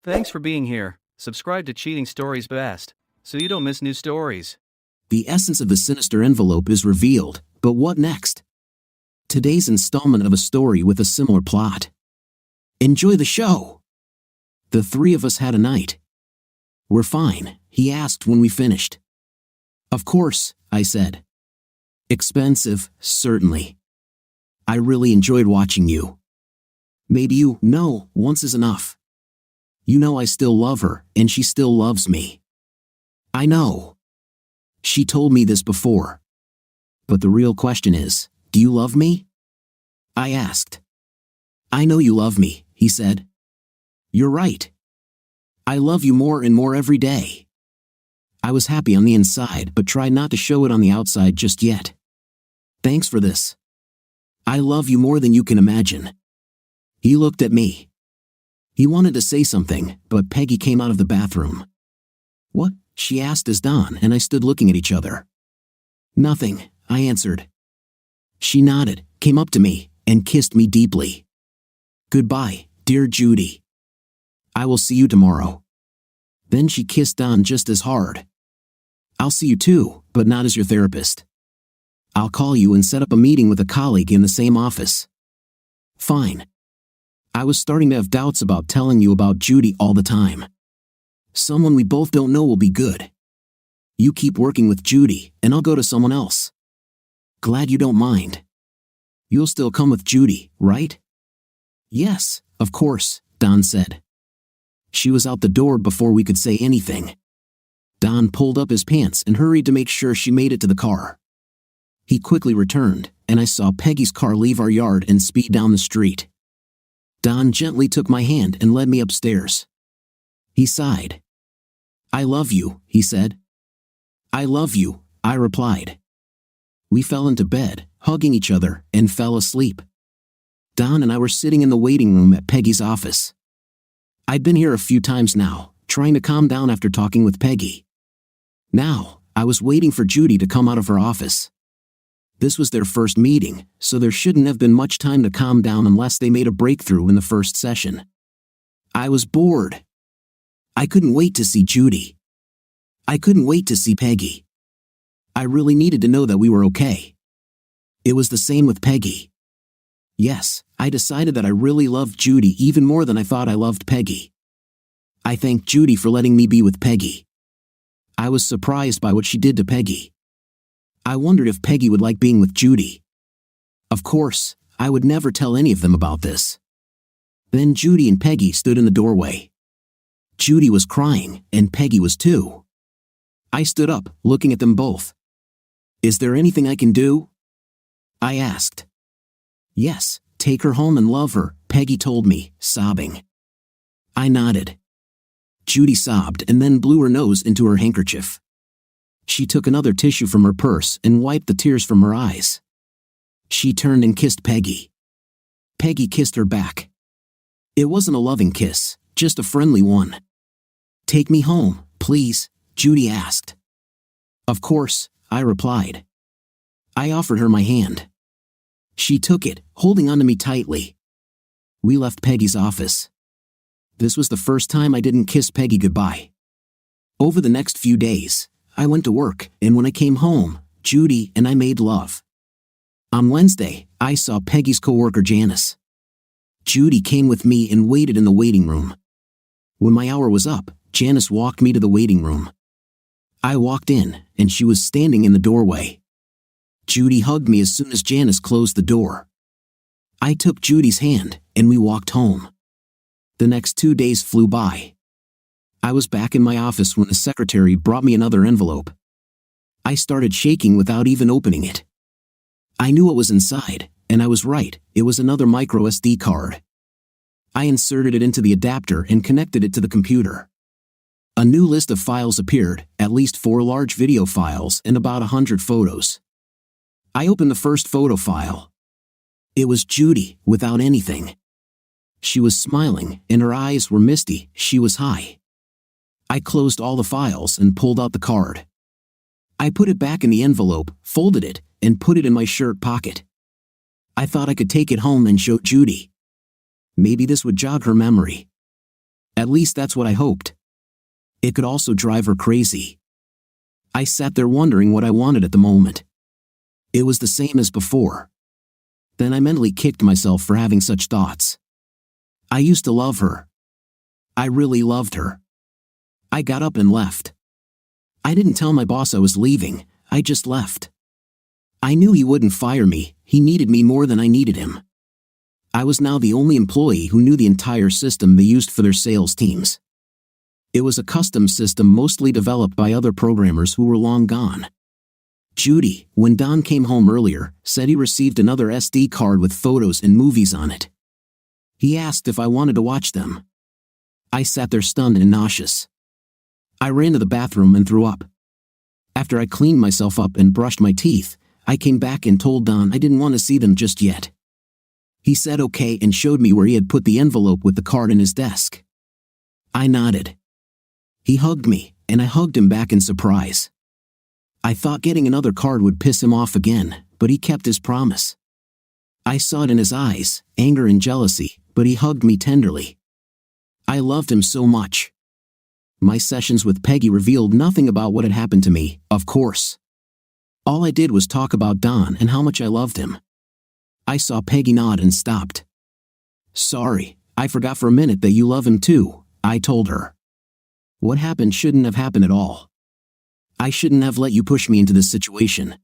Thanks for being here. Subscribe to Cheating Stories Best, so you don't miss new stories. The essence of the sinister envelope is revealed, but what next? Today's installment of a story with a similar plot. Enjoy the show! The three of us had a night. "We're fine," he asked when we finished. "Of course," I said. "Expensive, certainly. I really enjoyed watching you." "Maybe you know, once is enough. You know I still love her, and she still loves me." "I know. She told me this before. But the real question is, do you love me?" I asked. "I know you love me," he said. "You're right. I love you more and more every day." I was happy on the inside but tried not to show it on the outside just yet. "Thanks for this. I love you more than you can imagine." He looked at me. He wanted to say something, but Peggy came out of the bathroom. "What?" she asked as Don and I stood looking at each other. "Nothing," I answered. She nodded, came up to me, and kissed me deeply. "Goodbye, dear Judy. I will see you tomorrow." Then she kissed Don just as hard. "I'll see you too, but not as your therapist. I'll call you and set up a meeting with a colleague in the same office." "Fine." I was starting to have doubts about telling you about Judy all the time. Someone we both don't know will be good. You keep working with Judy, and I'll go to someone else. Glad you don't mind. You'll still come with Judy, right? "Yes, of course," Don said. She was out the door before we could say anything. Don pulled up his pants and hurried to make sure she made it to the car. He quickly returned, and I saw Peggy's car leave our yard and speed down the street. Don gently took my hand and led me upstairs. He sighed. "I love you," he said. "I love you," I replied. We fell into bed, hugging each other, and fell asleep. Don and I were sitting in the waiting room at Peggy's office. I'd been here a few times now, trying to calm down after talking with Peggy. Now, I was waiting for Judy to come out of her office. This was their first meeting, so there shouldn't have been much time to calm down unless they made a breakthrough in the first session. I was bored. I couldn't wait to see Judy. I couldn't wait to see Peggy. I really needed to know that we were okay. It was the same with Peggy. Yes, I decided that I really loved Judy even more than I thought I loved Peggy. I thanked Judy for letting me be with Peggy. I was surprised by what she did to Peggy. I wondered if Peggy would like being with Judy. Of course, I would never tell any of them about this. Then Judy and Peggy stood in the doorway. Judy was crying, and Peggy was too. I stood up, looking at them both. "Is there anything I can do?" I asked. "Yes, take her home and love her," Peggy told me, sobbing. I nodded. Judy sobbed and then blew her nose into her handkerchief. She took another tissue from her purse and wiped the tears from her eyes. She turned and kissed Peggy. Peggy kissed her back. It wasn't a loving kiss, just a friendly one. "Take me home, please," Judy asked. "Of course," I replied. I offered her my hand. She took it, holding onto me tightly. We left Peggy's office. This was the first time I didn't kiss Peggy goodbye. Over the next few days, I went to work, and when I came home, Judy and I made love. On Wednesday, I saw Peggy's coworker Janice. Judy came with me and waited in the waiting room. When my hour was up, Janice walked me to the waiting room. I walked in, and she was standing in the doorway. Judy hugged me as soon as Janice closed the door. I took Judy's hand, and we walked home. The next 2 days flew by. I was back in my office when the secretary brought me another envelope. I started shaking without even opening it. I knew what was inside, and I was right, it was another micro SD card. I inserted it into the adapter and connected it to the computer. A new list of files appeared, at least 4 large video files and about 100 photos. I opened the first photo file. It was Judy, without anything. She was smiling, and her eyes were misty, she was high. I closed all the files and pulled out the card. I put it back in the envelope, folded it, and put it in my shirt pocket. I thought I could take it home and show Judy. Maybe this would jog her memory. At least that's what I hoped. It could also drive her crazy. I sat there wondering what I wanted at the moment. It was the same as before. Then I mentally kicked myself for having such thoughts. I used to love her. I really loved her. I got up and left. I didn't tell my boss I was leaving, I just left. I knew he wouldn't fire me, he needed me more than I needed him. I was now the only employee who knew the entire system they used for their sales teams. It was a custom system mostly developed by other programmers who were long gone. Judy, when Don came home earlier, said he received another SD card with photos and movies on it. He asked if I wanted to watch them. I sat there stunned and nauseous. I ran to the bathroom and threw up. After I cleaned myself up and brushed my teeth, I came back and told Don I didn't want to see them just yet. He said okay and showed me where he had put the envelope with the card in his desk. I nodded. He hugged me, and I hugged him back in surprise. I thought getting another card would piss him off again, but he kept his promise. I saw it in his eyes, anger and jealousy, but he hugged me tenderly. I loved him so much. My sessions with Peggy revealed nothing about what had happened to me, of course. All I did was talk about Don and how much I loved him. I saw Peggy nod and stopped. Sorry, I forgot for a minute that you love him too, I told her. What happened shouldn't have happened at all. I shouldn't have let you push me into this situation.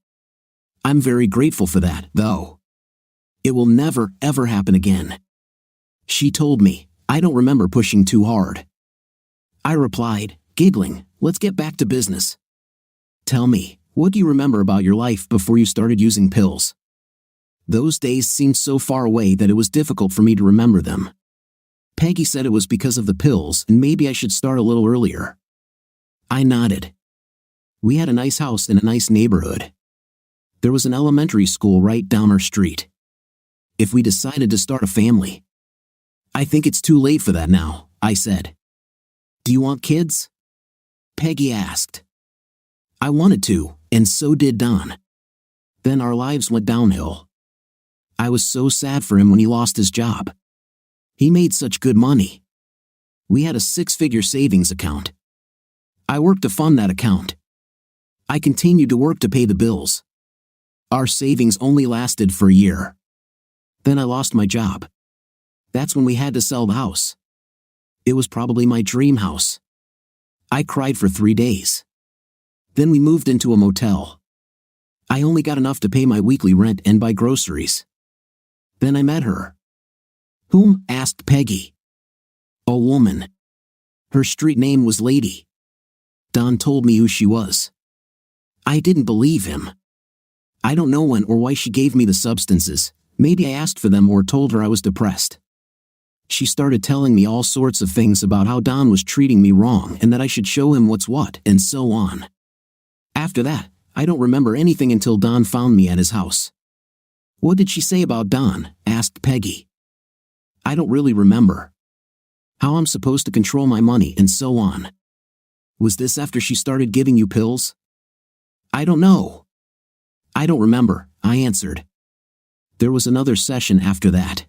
I'm very grateful for that, though. It will never, ever happen again. She told me, I don't remember pushing too hard. I replied, giggling, let's get back to business. Tell me, what do you remember about your life before you started using pills? Those days seemed so far away that it was difficult for me to remember them. Peggy said it was because of the pills and maybe I should start a little earlier. I nodded. We had a nice house in a nice neighborhood. There was an elementary school right down our street. If we decided to start a family. I think it's too late for that now, I said. Do you want kids? Peggy asked. I wanted to, and so did Don. Then our lives went downhill. I was so sad for him when he lost his job. He made such good money. We had a 6-figure savings account. I worked to fund that account. I continued to work to pay the bills. Our savings only lasted for a year. Then I lost my job. That's when we had to sell the house. It was probably my dream house. I cried for 3 days. Then we moved into a motel. I only got enough to pay my weekly rent and buy groceries. Then I met her. Whom? Asked Peggy. A woman. Her street name was Lady. Don told me who she was. I didn't believe him. I don't know when or why she gave me the substances. Maybe I asked for them or told her I was depressed. She started telling me all sorts of things about how Don was treating me wrong and that I should show him what's what and so on. After that, I don't remember anything until Don found me at his house. What did she say about Don? Asked Peggy. I don't really remember. How I'm supposed to control my money and so on. Was this after she started giving you pills? I don't know. I don't remember, I answered. There was another session after that.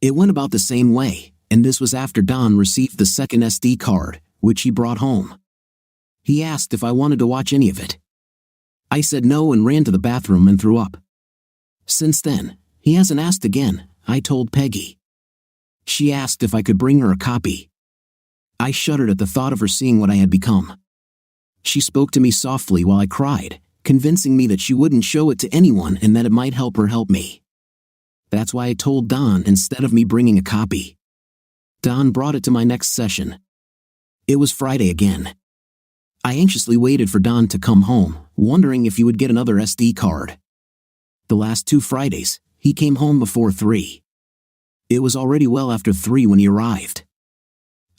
It went about the same way, and this was after Don received the second SD card, which he brought home. He asked if I wanted to watch any of it. I said no and ran to the bathroom and threw up. Since then, he hasn't asked again, I told Peggy. She asked if I could bring her a copy. I shuddered at the thought of her seeing what I had become. She spoke to me softly while I cried, convincing me that she wouldn't show it to anyone and that it might help her help me. That's why I told Don instead of me bringing a copy. Don brought it to my next session. It was Friday again. I anxiously waited for Don to come home, wondering if he would get another SD card. The last 2 Fridays, he came home before 3. It was already well after 3 when he arrived.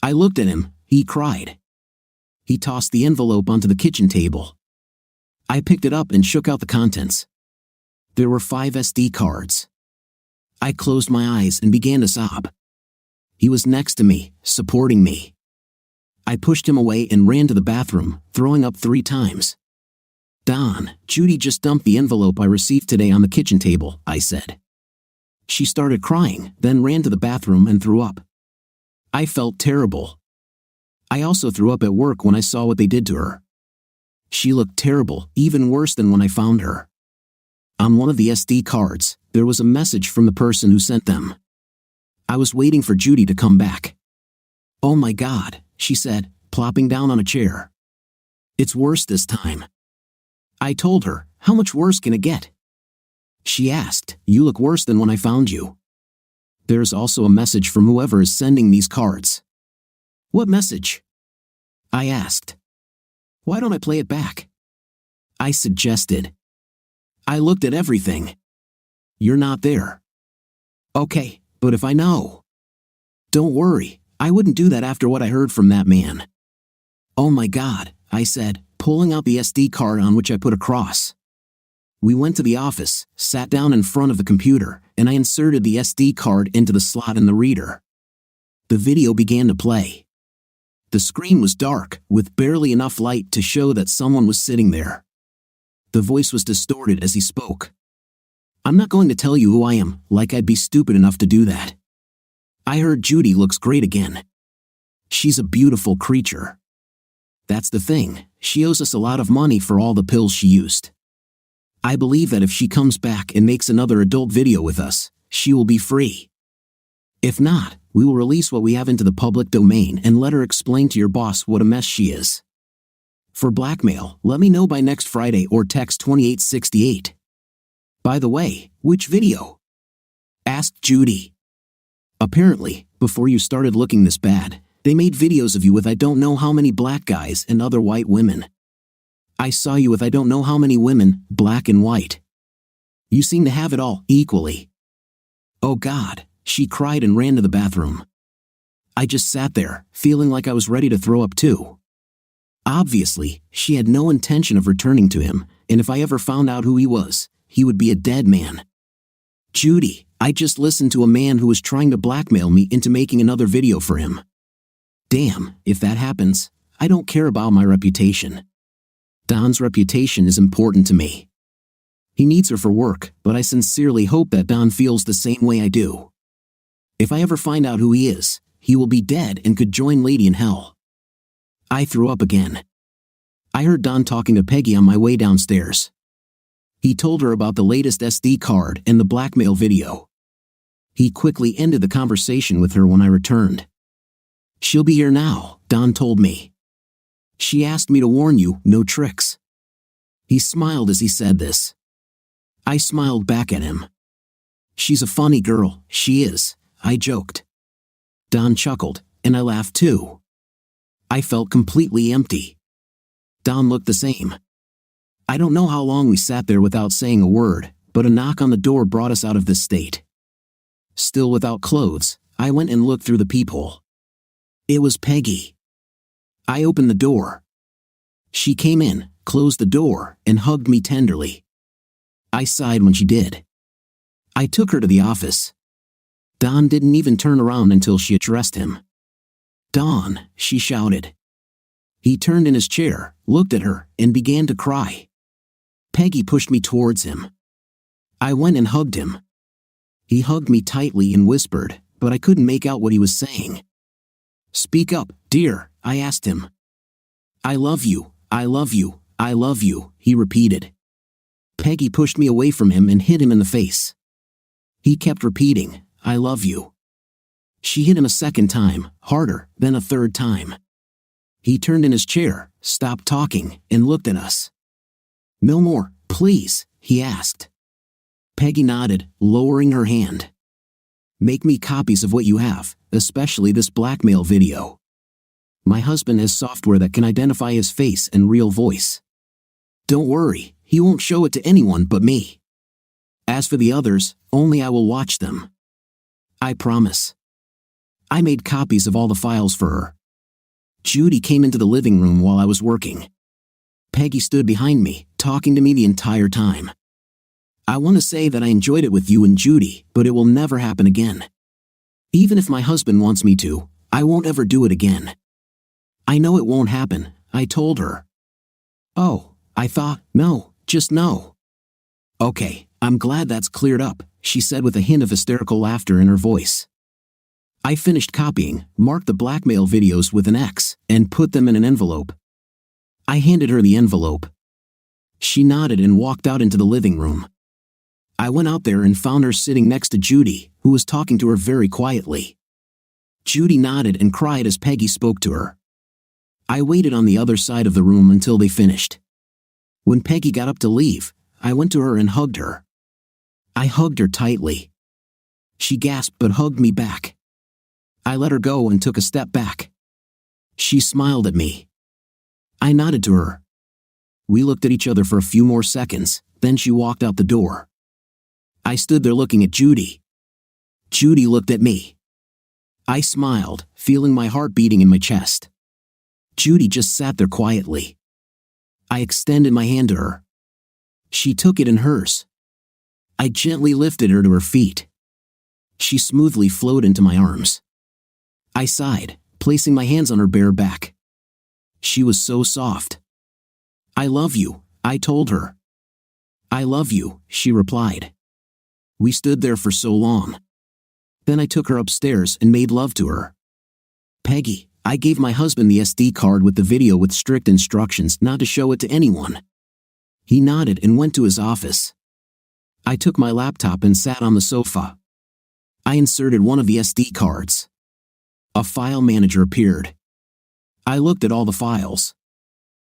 I looked at him, he cried. He tossed the envelope onto the kitchen table. I picked it up and shook out the contents. There were 5 SD cards. I closed my eyes and began to sob. He was next to me, supporting me. I pushed him away and ran to the bathroom, throwing up 3 times. Don, Judy just dumped the envelope I received today on the kitchen table, I said. She started crying, then ran to the bathroom and threw up. I felt terrible. I also threw up at work when I saw what they did to her. She looked terrible, even worse than when I found her. On one of the SD cards, there was a message from the person who sent them. I was waiting for Judy to come back. "Oh my God," she said, plopping down on a chair. "It's worse this time." I told her, "How much worse can it get?" She asked, "You look worse than when I found you." There's also a message from whoever is sending these cards. "What message?" I asked. "Why don't I play it back?" I suggested. "I looked at everything. You're not there." "Okay, but if I know." "Don't worry, I wouldn't do that after what I heard from that man." "Oh my God," I said, pulling out the SD card on which I put a cross. We went to the office, sat down in front of the computer, and I inserted the SD card into the slot in the reader. The video began to play. The screen was dark, with barely enough light to show that someone was sitting there. The voice was distorted as he spoke. "I'm not going to tell you who I am, like I'd be stupid enough to do that. I heard Judy looks great again. She's a beautiful creature. That's the thing, she owes us a lot of money for all the pills she used. I believe that if she comes back and makes another adult video with us, she will be free. If not, we will release what we have into the public domain and let her explain to your boss what a mess she is. For blackmail, let me know by next Friday or text 2868. By the way, which video?" asked Judy. "Apparently, before you started looking this bad, they made videos of you with I don't know how many black guys and other white women. I saw you with I don't know how many women, black and white. You seem to have it all, equally." Oh God, she cried and ran to the bathroom. I just sat there, feeling like I was ready to throw up too. Obviously, she had no intention of returning to him, and if I ever found out who he was, he would be a dead man. "Judy, I just listened to a man who was trying to blackmail me into making another video for him. Damn, if that happens, I don't care about my reputation. Don's reputation is important to me. He needs her for work, but I sincerely hope that Don feels the same way I do. If I ever find out who he is, he will be dead and could join Lady in hell." I threw up again. I heard Don talking to Peggy on my way downstairs. He told her about the latest SD card and the blackmail video. He quickly ended the conversation with her when I returned. "She'll be here now," Don told me. "She asked me to warn you, no tricks." He smiled as he said this. I smiled back at him. "She's a funny girl, she is," I joked. Don chuckled, and I laughed too. I felt completely empty. Don looked the same. I don't know how long we sat there without saying a word, but a knock on the door brought us out of this state. Still without clothes, I went and looked through the peephole. It was Peggy. I opened the door. She came in, closed the door, and hugged me tenderly. I sighed when she did. I took her to the office. Don didn't even turn around until she addressed him. "Don," she shouted. He turned in his chair, looked at her, and began to cry. Peggy pushed me towards him. I went and hugged him. He hugged me tightly and whispered, but I couldn't make out what he was saying. "Speak up, dear," I asked him. "I love you, I love you, I love you," he repeated. Peggy pushed me away from him and hit him in the face. He kept repeating, "I love you." She hit him a second time, harder, then a third time. He turned in his chair, stopped talking, and looked at us. "No more, please," he asked. Peggy nodded, lowering her hand. "Make me copies of what you have, especially this blackmail video. My husband has software that can identify his face and real voice. Don't worry, he won't show it to anyone but me. As for the others, only I will watch them. I promise." I made copies of all the files for her. Judy came into the living room while I was working. Peggy stood behind me, talking to me the entire time. "I want to say that I enjoyed it with you and Judy, but it will never happen again. Even if my husband wants me to, I won't ever do it again. I know it won't happen," I told her. "Oh," I thought, "no, just no." "Okay, I'm glad that's cleared up," she said with a hint of hysterical laughter in her voice. I finished copying, marked the blackmail videos with an X, and put them in an envelope. I handed her the envelope. She nodded and walked out into the living room. I went out there and found her sitting next to Judy, who was talking to her very quietly. Judy nodded and cried as Peggy spoke to her. I waited on the other side of the room until they finished. When Peggy got up to leave, I went to her and hugged her. I hugged her tightly. She gasped but hugged me back. I let her go and took a step back. She smiled at me. I nodded to her. We looked at each other for a few more seconds, then she walked out the door. I stood there looking at Judy. Judy looked at me. I smiled, feeling my heart beating in my chest. Judy just sat there quietly. I extended my hand to her. She took it in hers. I gently lifted her to her feet. She smoothly flowed into my arms. I sighed, placing my hands on her bare back. She was so soft. "I love you," I told her. "I love you," she replied. We stood there for so long. Then I took her upstairs and made love to her. "Peggy, I gave my husband the SD card with the video with strict instructions not to show it to anyone." He nodded and went to his office. I took my laptop and sat on the sofa. I inserted one of the SD cards. A file manager appeared. I looked at all the files.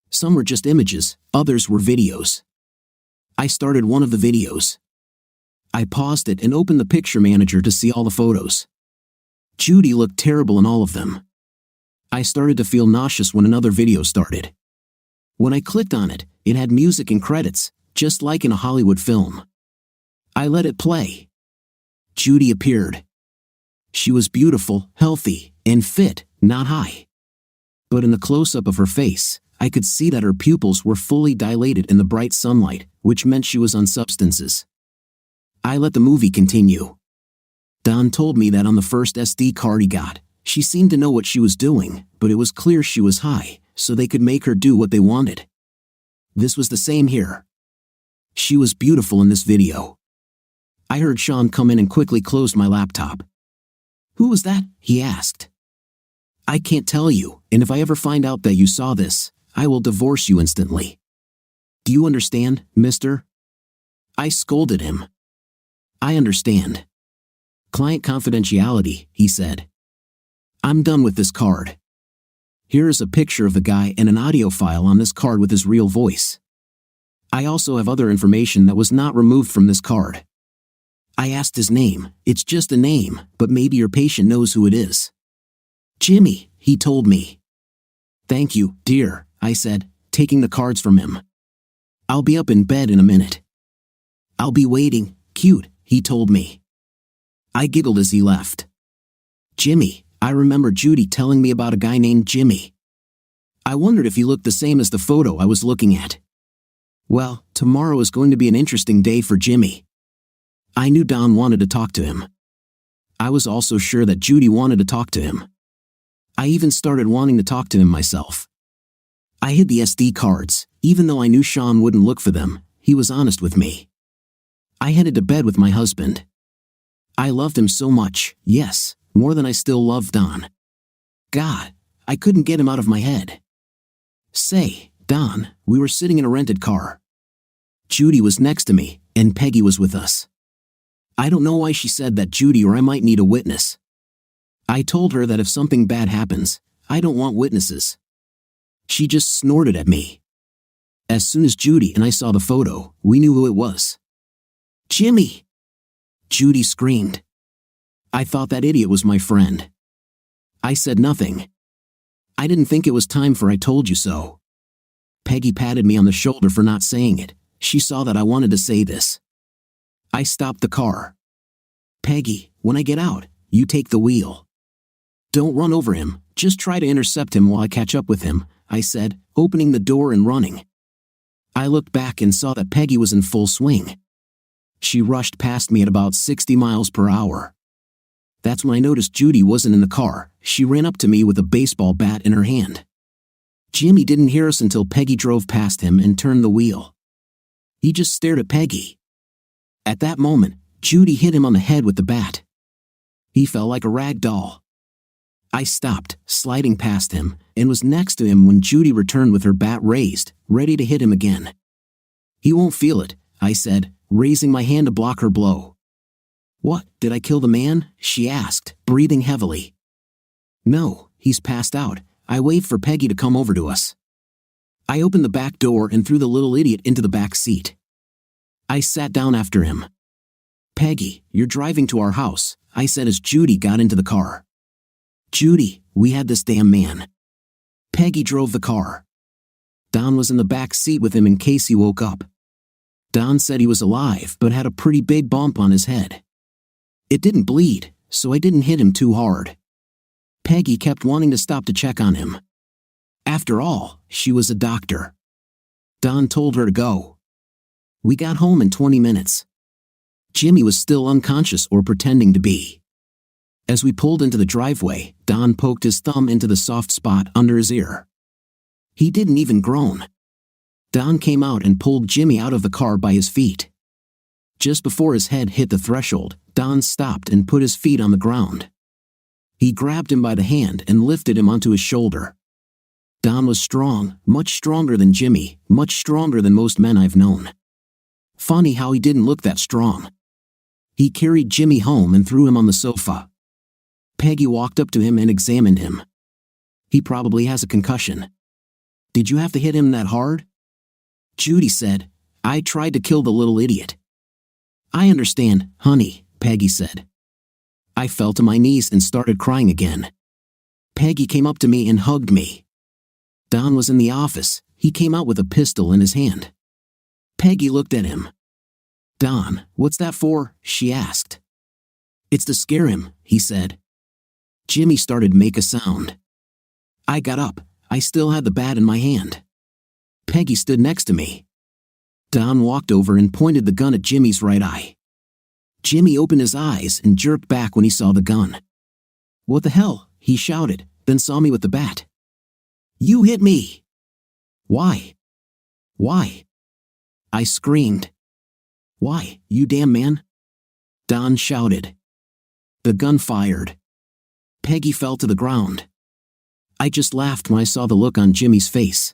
Some were just images, others were videos. I started one of the videos. I paused it and opened the picture manager to see all the photos. Judy looked terrible in all of them. I started to feel nauseous when another video started. When I clicked on it, it had music and credits, just like in a Hollywood film. I let it play. Judy appeared. She was beautiful, healthy, and fit, not high. But in the close-up of her face, I could see that her pupils were fully dilated in the bright sunlight, which meant she was on substances. I let the movie continue. Don told me that on the first SD card he got, she seemed to know what she was doing, but it was clear she was high, so they could make her do what they wanted. This was the same here. She was beautiful in this video. I heard Sean come in and quickly closed my laptop. "Who was that?" he asked. "I can't tell you, and if I ever find out that you saw this, I will divorce you instantly. Do you understand, mister?" I scolded him. "I understand. Client confidentiality," he said. "I'm done with this card. Here is a picture of the guy and an audio file on this card with his real voice. I also have other information that was not removed from this card. I asked his name. It's just a name, but maybe your patient knows who it is." "Jimmy," he told me. "Thank you, dear," I said, taking the cards from him. "I'll be up in bed in a minute." "I'll be waiting, cute," he told me. I giggled as he left. Jimmy, I remember Judy telling me about a guy named Jimmy. I wondered if he looked the same as the photo I was looking at. Well, tomorrow is going to be an interesting day for Jimmy. I knew Don wanted to talk to him. I was also sure that Judy wanted to talk to him. I even started wanting to talk to him myself. I hid the SD cards, even though I knew Sean wouldn't look for them. He was honest with me. I headed to bed with my husband. I loved him so much, yes, more than I still loved Don. God, I couldn't get him out of my head. Say, Don, we were sitting in a rented car. Judy was next to me, and Peggy was with us. I don't know why she said that Judy or I might need a witness. I told her that if something bad happens, I don't want witnesses. She just snorted at me. As soon as Judy and I saw the photo, we knew who it was. "Jimmy!" Judy screamed. I thought that idiot was my friend. I said nothing. I didn't think it was time for "I told you so." Peggy patted me on the shoulder for not saying it. She saw that I wanted to say this. I stopped the car. "Peggy, when I get out, you take the wheel. Don't run over him, just try to intercept him while I catch up with him," I said, opening the door and running. I looked back and saw that Peggy was in full swing. She rushed past me at about 60 miles per hour. That's when I noticed Judy wasn't in the car. She ran up to me with a baseball bat in her hand. Jimmy didn't hear us until Peggy drove past him and turned the wheel. He just stared at Peggy. At that moment, Judy hit him on the head with the bat. He fell like a rag doll. I stopped, sliding past him, and was next to him when Judy returned with her bat raised, ready to hit him again. "He won't feel it," I said, raising my hand to block her blow. "What, did I kill the man?" she asked, breathing heavily. "No, he's passed out." I waved for Peggy to come over to us. I opened the back door and threw the little idiot into the back seat. I sat down after him. "Peggy, you're driving to our house," I said as Judy got into the car. "Judy, we had this damn man." Peggy drove the car. Don was in the back seat with him in case he woke up. Don said he was alive but had a pretty big bump on his head. It didn't bleed, so I didn't hit him too hard. Peggy kept wanting to stop to check on him. After all, she was a doctor. Don told her to go. We got home in 20 minutes. Jimmy was still unconscious or pretending to be. As we pulled into the driveway, Don poked his thumb into the soft spot under his ear. He didn't even groan. Don came out and pulled Jimmy out of the car by his feet. Just before his head hit the threshold, Don stopped and put his feet on the ground. He grabbed him by the hand and lifted him onto his shoulder. Don was strong, much stronger than Jimmy, much stronger than most men I've known. Funny how he didn't look that strong. He carried Jimmy home and threw him on the sofa. Peggy walked up to him and examined him. "He probably has a concussion." "Did you have to hit him that hard?" Judy said, "I tried to kill the little idiot." "I understand, honey," Peggy said. I fell to my knees and started crying again. Peggy came up to me and hugged me. Don was in the office. He came out with a pistol in his hand. Peggy looked at him. "Don, what's that for?" she asked. "It's to scare him," he said. Jimmy started to make a sound. I got up. I still had the bat in my hand. Peggy stood next to me. Don walked over and pointed the gun at Jimmy's right eye. Jimmy opened his eyes and jerked back when he saw the gun. "What the hell?" he shouted, then saw me with the bat. "You hit me!" "Why? Why?" I screamed. "Why, you damn man?" Don shouted. The gun fired. Peggy fell to the ground. I just laughed when I saw the look on Jimmy's face.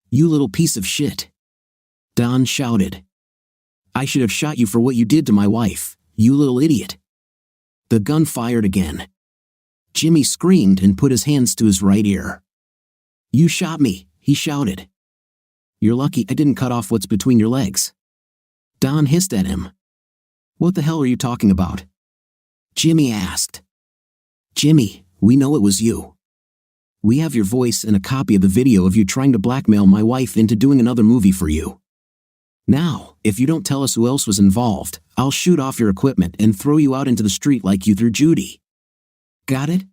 "You little piece of shit." Don shouted. "I should have shot you for what you did to my wife, you little idiot." The gun fired again. Jimmy screamed and put his hands to his right ear. "You shot me," he shouted. "You're lucky I didn't cut off what's between your legs." Don hissed at him. "What the hell are you talking about?" Jimmy asked. "Jimmy, we know it was you. We have your voice and a copy of the video of you trying to blackmail my wife into doing another movie for you. Now, if you don't tell us who else was involved, I'll shoot off your equipment and throw you out into the street like you threw Judy. Got it?"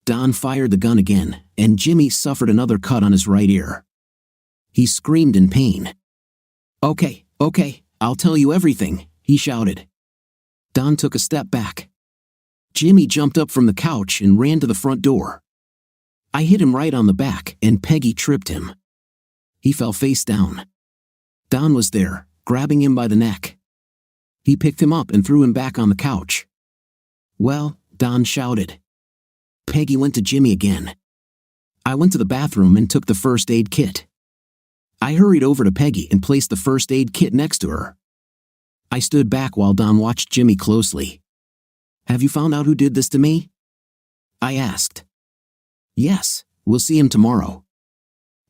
Don fired the gun again, and Jimmy suffered another cut on his right ear. He screamed in pain. Okay, I'll tell you everything," he shouted. Don took a step back. Jimmy jumped up from the couch and ran to the front door. I hit him right on the back, and Peggy tripped him. He fell face down. Don was there, grabbing him by the neck. He picked him up and threw him back on the couch. "Well," Don shouted. Peggy went to Jimmy again. I went to the bathroom and took the first aid kit. I hurried over to Peggy and placed the first aid kit next to her. I stood back while Don watched Jimmy closely. "Have you found out who did this to me?" I asked. "Yes, we'll see him tomorrow."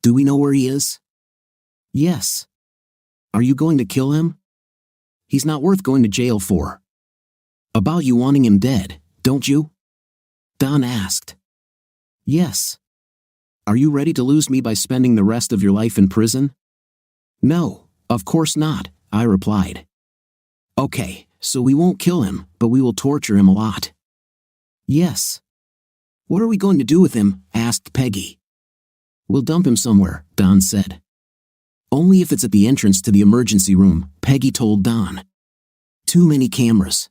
"Do we know where he is?" "Yes." "Are you going to kill him?" "He's not worth going to jail for." "About you wanting him dead, don't you?" Don asked. "Yes." "Are you ready to lose me by spending the rest of your life in prison?" "No, of course not," I replied. "Okay, so we won't kill him, but we will torture him a lot." "Yes." "What are we going to do with him?" asked Peggy. "We'll dump him somewhere," Don said. "Only if it's at the entrance to the emergency room," Peggy told Don. "Too many cameras."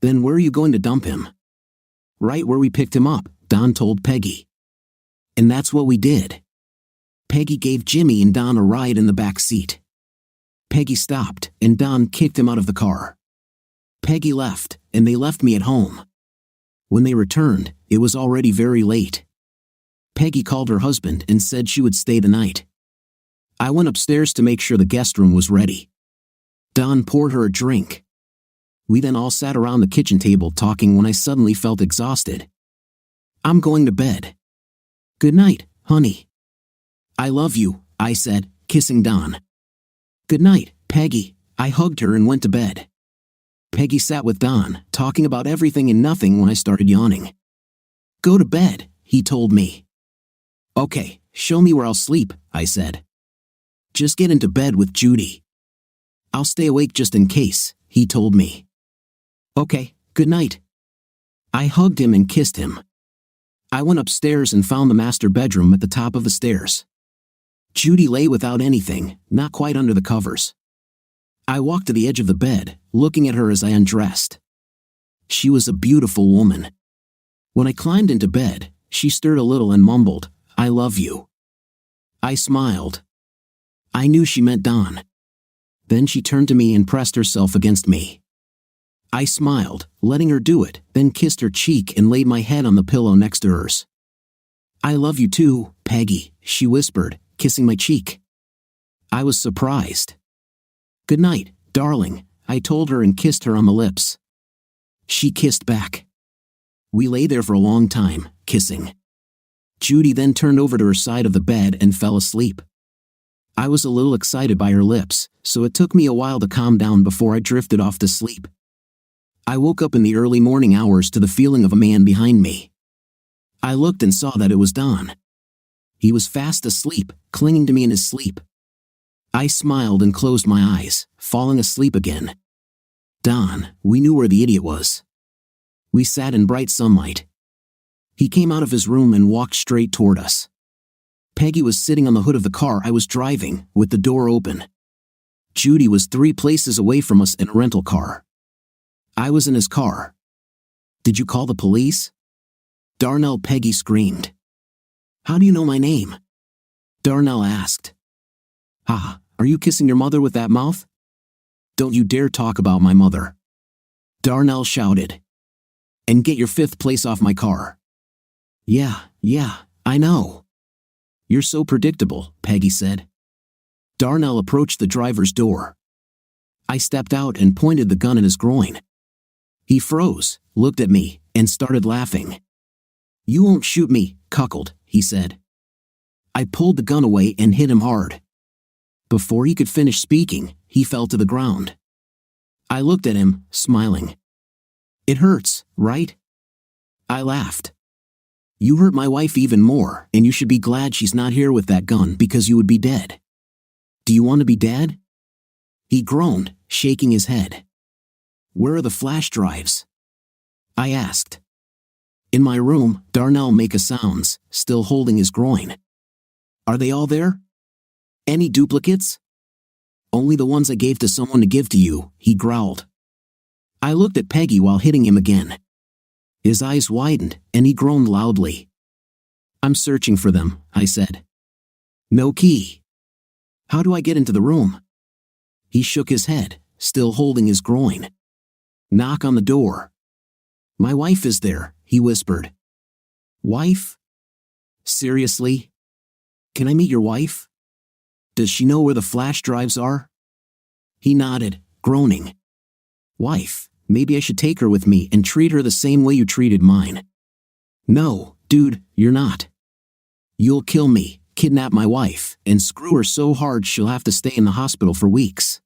"Then where are you going to dump him?" "Right where we picked him up," Don told Peggy. And that's what we did. Peggy gave Jimmy and Don a ride in the back seat. Peggy stopped, and Don kicked him out of the car. Peggy left, and they left me at home. When they returned, it was already very late. Peggy called her husband and said she would stay the night. I went upstairs to make sure the guest room was ready. Don poured her a drink. We then all sat around the kitchen table talking when I suddenly felt exhausted. "I'm going to bed." "Good night, honey." "I love you," I said, kissing Don. "Good night, Peggy." I hugged her and went to bed. Peggy sat with Don, talking about everything and nothing when I started yawning. "Go to bed," he told me. "Okay, show me where I'll sleep," I said. "Just get into bed with Judy." "I'll stay awake just in case," he told me. "Okay, good night." I hugged him and kissed him. I went upstairs and found the master bedroom at the top of the stairs. Judy lay without anything, not quite under the covers. I walked to the edge of the bed, looking at her as I undressed. She was a beautiful woman. When I climbed into bed, she stirred a little and mumbled, "I love you." I smiled. I knew she meant Don. Then she turned to me and pressed herself against me. I smiled, letting her do it, then kissed her cheek and laid my head on the pillow next to hers. "I love you too, Peggy," she whispered, kissing my cheek. I was surprised. "Good night, darling," I told her and kissed her on the lips. She kissed back. We lay there for a long time, kissing. Judy then turned over to her side of the bed and fell asleep. I was a little excited by her lips, so it took me a while to calm down before I drifted off to sleep. I woke up in the early morning hours to the feeling of a man behind me. I looked and saw that it was Don. He was fast asleep, clinging to me in his sleep. I smiled and closed my eyes, falling asleep again. Don, we knew where the idiot was. We sat in bright sunlight. He came out of his room and walked straight toward us. Peggy was sitting on the hood of the car I was driving, with the door open. Judy was 3 places away from us in a rental car. I was in his car. "Did you call the police?" "Darnell," Peggy screamed. "How do you know my name?" Darnell asked. "Ha, are you kissing your mother with that mouth?" "Don't you dare talk about my mother," Darnell shouted. "And get your 5th place off my car." Yeah, I know." "You're so predictable," Peggy said. Darnell approached the driver's door. I stepped out and pointed the gun at his groin. He froze, looked at me, and started laughing. "You won't shoot me, cuckold," he said. I pulled the gun away and hit him hard. Before he could finish speaking, he fell to the ground. I looked at him, smiling. "It hurts, right?" I laughed. "You hurt my wife even more, and you should be glad she's not here with that gun because you would be dead." "Do you want to be dead?" He groaned, shaking his head. "Where are the flash drives?" I asked. "In my room," Darnell made sounds, still holding his groin. "Are they all there?" "Any duplicates?" "Only the ones I gave to someone to give to you," he growled. I looked at Peggy while hitting him again. His eyes widened, and he groaned loudly. "I'm searching for them," I said. "No key." "How do I get into the room?" He shook his head, still holding his groin. "Knock on the door." "My wife is there," he whispered. "Wife? Seriously? Can I meet your wife? Does she know where the flash drives are?" He nodded, groaning. "Wife, maybe I should take her with me and treat her the same way you treated mine." "No, dude, you're not. You'll kill me, kidnap my wife, and screw her so hard she'll have to stay in the hospital for weeks."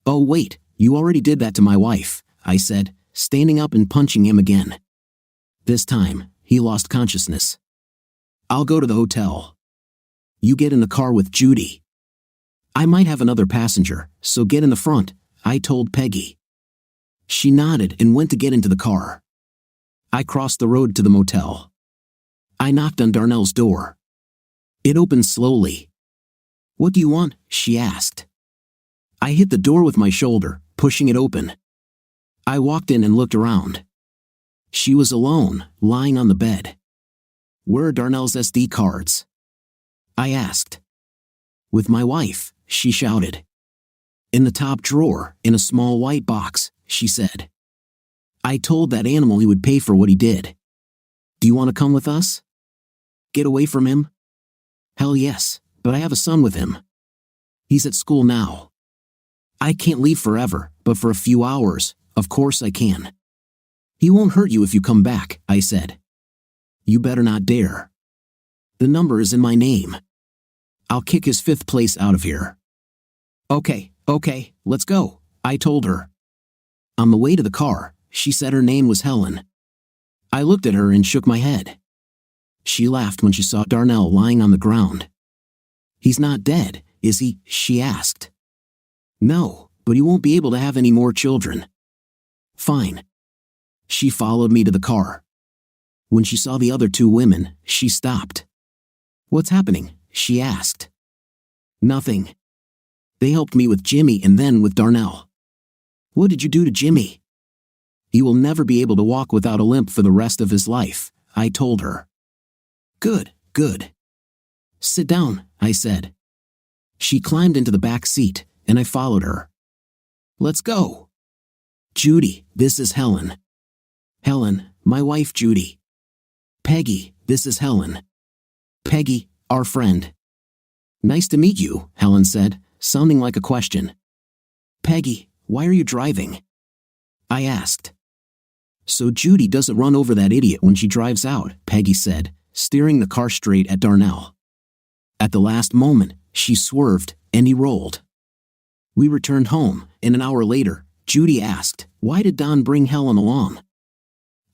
"Oh wait, you already did that to my wife," I said, standing up and punching him again. This time, he lost consciousness. "I'll go to the hotel. You get in the car with Judy. I might have another passenger, so get in the front," I told Peggy. She nodded and went to get into the car. I crossed the road to the motel. I knocked on Darnell's door. It opened slowly. "What do you want?" she asked. I hit the door with my shoulder, pushing it open. I walked in and looked around. She was alone, lying on the bed. "Where are Darnell's SD cards?" I asked. "With my wife," she shouted. "In the top drawer, in a small white box," she said. I told that animal he would pay for what he did. Do you want to come with us? Get away from him? Hell yes, but I have a son with him. He's at school now. I can't leave forever, but for a few hours, of course I can. He won't hurt you if you come back, I said. You better not dare. The number is in my name. I'll kick his 5th place out of here. Okay, let's go, I told her. On the way to the car, she said her name was Helen. I looked at her and shook my head. She laughed when she saw Darnell lying on the ground. He's not dead, is he? She asked. No, but he won't be able to have any more children. Fine. She followed me to the car. When she saw the other 2 women, she stopped. What's happening? She asked. Nothing. They helped me with Jimmy and then with Darnell. What did you do to Jimmy? He will never be able to walk without a limp for the rest of his life, I told her. Good. Sit down, I said. She climbed into the back seat, and I followed her. Let's go. Judy, this is Helen. Helen, my wife Judy. Peggy, this is Helen. Peggy, our friend. Nice to meet you, Helen said, sounding like a question. Peggy, why are you driving? I asked. So Judy doesn't run over that idiot when she drives out, Peggy said, steering the car straight at Darnell. At the last moment, she swerved, and he rolled. We returned home, and an hour later, Judy asked, why did Don bring Helen along?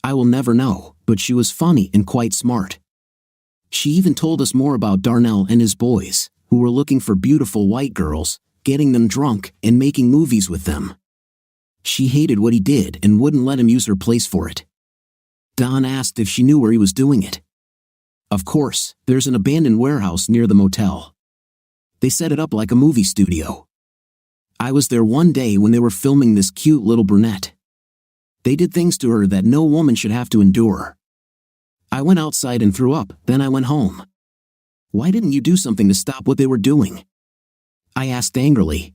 I will never know, but she was funny and quite smart. She even told us more about Darnell and his boys, who were looking for beautiful white girls, getting them drunk, and making movies with them. She hated what he did and wouldn't let him use her place for it. Don asked if she knew where he was doing it. Of course, there's an abandoned warehouse near the motel. They set it up like a movie studio. I was there one day when they were filming this cute little brunette. They did things to her that no woman should have to endure. I went outside and threw up, then I went home. Why didn't you do something to stop what they were doing? I asked angrily.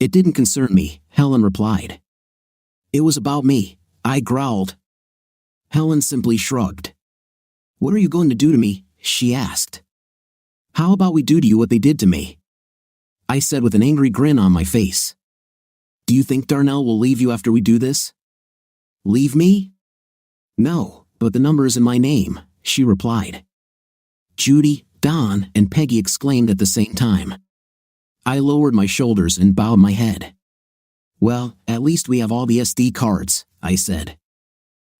It didn't concern me, Helen replied. It was about me, I growled. Helen simply shrugged. What are you going to do to me? She asked. How about we do to you what they did to me? I said with an angry grin on my face. Do you think Darnell will leave you after we do this? Leave me? No, but the number is in my name, she replied. Judy, Don, and Peggy exclaimed at the same time. I lowered my shoulders and bowed my head. Well, at least we have all the SD cards, I said.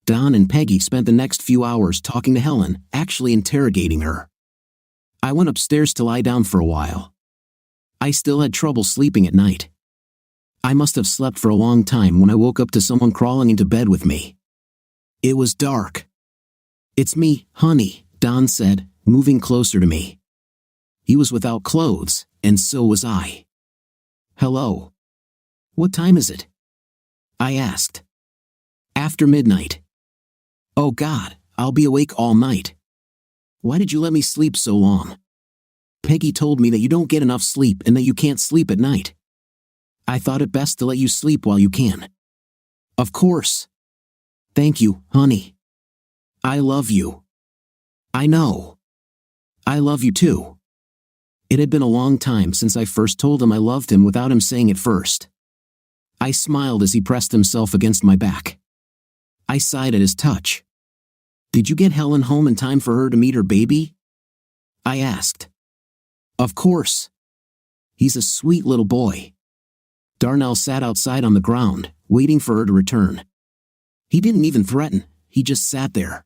Don and Peggy spent the next few hours talking to Helen, actually interrogating her. I went upstairs to lie down for a while. I still had trouble sleeping at night. I must have slept for a long time when I woke up to someone crawling into bed with me. It was dark. It's me, honey, Don said, moving closer to me. He was without clothes, and so was I. Hello. What time is it? I asked. After midnight. Oh God, I'll be awake all night. Why did you let me sleep so long? Peggy told me that you don't get enough sleep and that you can't sleep at night. I thought it best to let you sleep while you can. Of course. Thank you, honey. I love you. I know. I love you too. It had been a long time since I first told him I loved him without him saying it first. I smiled as he pressed himself against my back. I sighed at his touch. Did you get Helen home in time for her to meet her baby? I asked. Of course. He's a sweet little boy. Darnell sat outside on the ground, waiting for her to return. He didn't even threaten, he just sat there.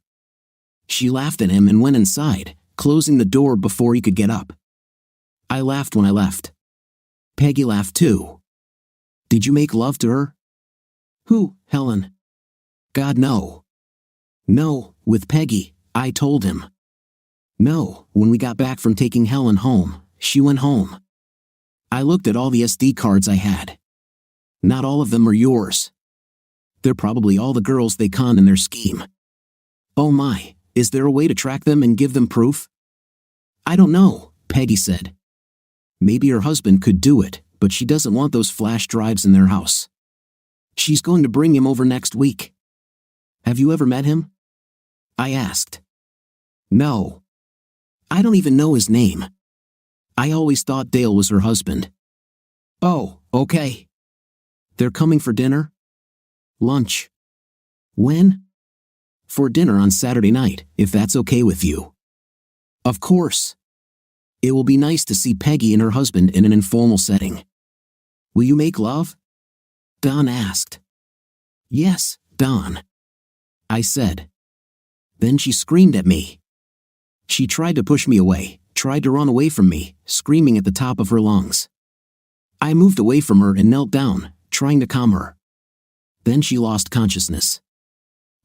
She laughed at him and went inside, closing the door before he could get up. I laughed when I left. Peggy laughed too. Did you make love to her? Who, Helen? God, no. No, with Peggy, I told him. No, when we got back from taking Helen home, she went home. I looked at all the SD cards I had. Not all of them are yours. They're probably all the girls they conned in their scheme. Oh my, is there a way to track them and give them proof? I don't know, Peggy said. Maybe her husband could do it, but she doesn't want those flash drives in their house. She's going to bring him over next week. Have you ever met him? I asked. No. I don't even know his name. I always thought Dale was her husband. Oh, okay. They're coming for dinner? Lunch. When? For dinner on Saturday night, if that's okay with you. Of course. It will be nice to see Peggy and her husband in an informal setting. Will you make love? Don asked. Yes, Don. I said. Then she screamed at me. She tried to push me away, tried to run away from me, screaming at the top of her lungs. I moved away from her and knelt down, trying to calm her. Then she lost consciousness.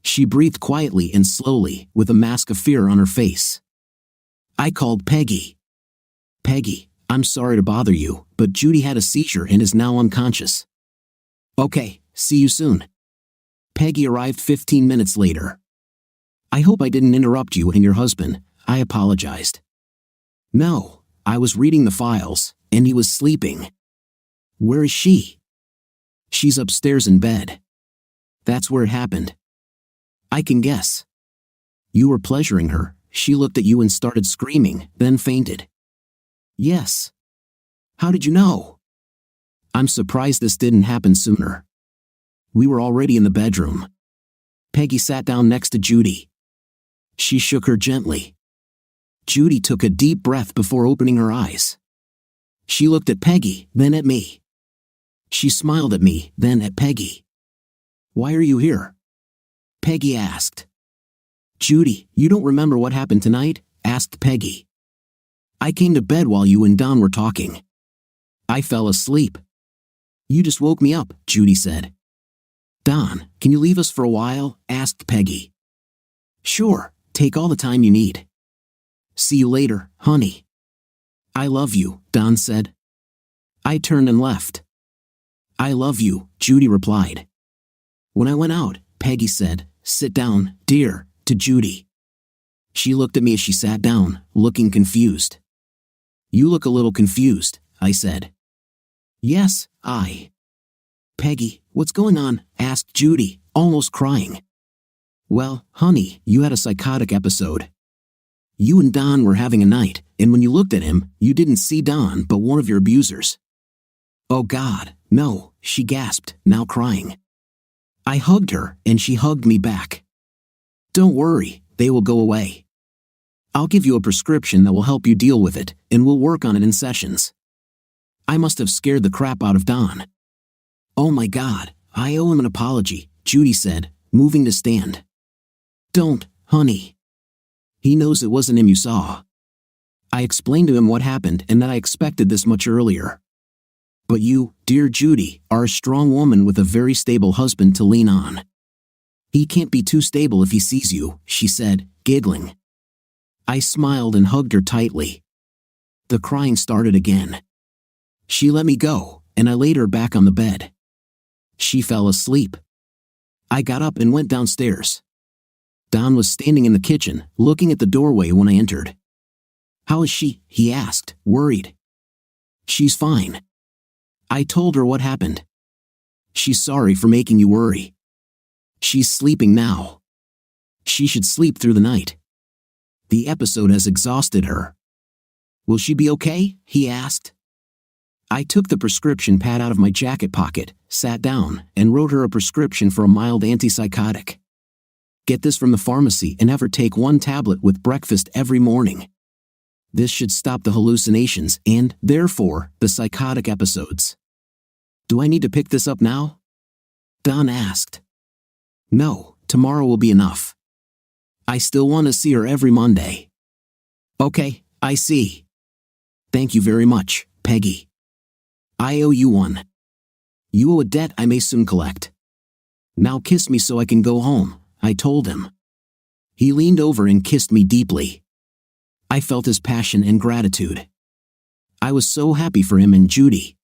She breathed quietly and slowly, with a mask of fear on her face. I called Peggy. Peggy, I'm sorry to bother you, but Judy had a seizure and is now unconscious. Okay, see you soon. Peggy arrived 15 minutes later. I hope I didn't interrupt you and your husband, I apologized. No, I was reading the files, and he was sleeping. Where is she? She's upstairs in bed. That's where it happened. I can guess. You were pleasuring her, she looked at you and started screaming, then fainted. Yes. How did you know? I'm surprised this didn't happen sooner. We were already in the bedroom. Peggy sat down next to Judy. She shook her gently. Judy took a deep breath before opening her eyes. She looked at Peggy, then at me. She smiled at me, then at Peggy. Why are you here? Peggy asked. Judy, you don't remember what happened tonight? Asked Peggy. I came to bed while you and Don were talking. I fell asleep. You just woke me up, Judy said. Don, can you leave us for a while? Asked Peggy. Sure, take all the time you need. See you later, honey. I love you, Don said. I turned and left. I love you, Judy replied. When I went out, Peggy said, sit down, dear, to Judy. She looked at me as she sat down, looking confused. You look a little confused, I said. Yes, Peggy, what's going on? Asked Judy, almost crying. Well, honey, you had a psychotic episode. You and Don were having a night, and when you looked at him, you didn't see Don but one of your abusers. Oh God, no, she gasped, now crying. I hugged her, and she hugged me back. Don't worry, they will go away. I'll give you a prescription that will help you deal with it, and we'll work on it in sessions. I must have scared the crap out of Don. Oh my God, I owe him an apology, Judy said, moving to stand. Don't, honey. He knows it wasn't him you saw. I explained to him what happened and that I expected this much earlier. But you, dear Judy, are a strong woman with a very stable husband to lean on. He can't be too stable if he sees you, she said, giggling. I smiled and hugged her tightly. The crying started again. She let me go, and I laid her back on the bed. She fell asleep. I got up and went downstairs. Don was standing in the kitchen, looking at the doorway when I entered. How is she? He asked, worried. She's fine. I told her what happened. She's sorry for making you worry. She's sleeping now. She should sleep through the night. The episode has exhausted her. Will she be okay? He asked. I took the prescription pad out of my jacket pocket, sat down, and wrote her a prescription for a mild antipsychotic. Get this from the pharmacy and have her take 1 tablet with breakfast every morning. This should stop the hallucinations and, therefore, the psychotic episodes. Do I need to pick this up now? Don asked. No, tomorrow will be enough. I still want to see her every Monday. Okay, I see. Thank you very much, Peggy. I owe you one. You owe a debt I may soon collect. Now kiss me so I can go home, I told him. He leaned over and kissed me deeply. I felt his passion and gratitude. I was so happy for him and Judy.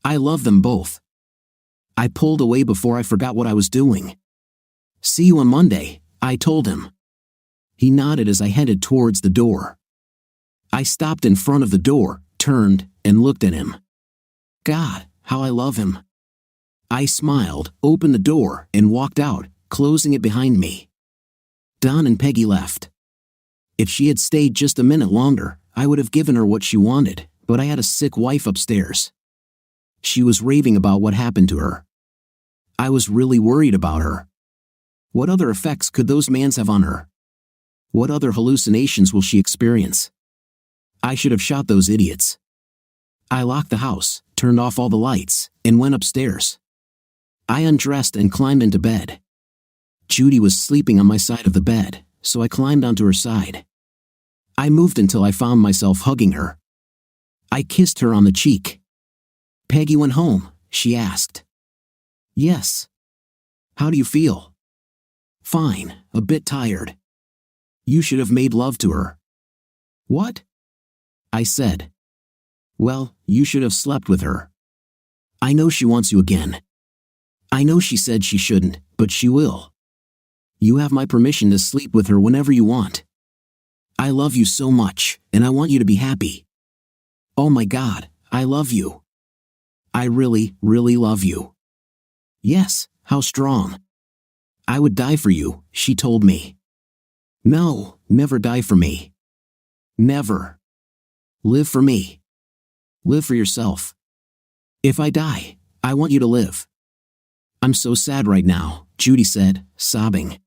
I love them both. I pulled away before I forgot what I was doing. See you on Monday, I told him. He nodded as I headed towards the door. I stopped in front of the door, turned, and looked at him. God, how I love him. I smiled, opened the door, and walked out, closing it behind me. Don and Peggy left. If she had stayed just a minute longer, I would have given her what she wanted, but I had a sick wife upstairs. She was raving about what happened to her. I was really worried about her. What other effects could those mans have on her? What other hallucinations will she experience? I should have shot those idiots. I locked the house, turned off all the lights, and went upstairs. I undressed and climbed into bed. Judy was sleeping on my side of the bed, so I climbed onto her side. I moved until I found myself hugging her. I kissed her on the cheek. "Peggy went home?" she asked. "Yes." "How do you feel?" "Fine, a bit tired." "You should have made love to her." "What?" I said. "Well, you should have slept with her. I know she wants you again. I know she said she shouldn't, but she will. You have my permission to sleep with her whenever you want. I love you so much, and I want you to be happy. Oh my God, I love you. I really, really love you." "Yes, how strong." "I would die for you," she told me. "No, never die for me. Never. Live for me. Live for yourself. If I die, I want you to live." "I'm so sad right now," Judy said, sobbing.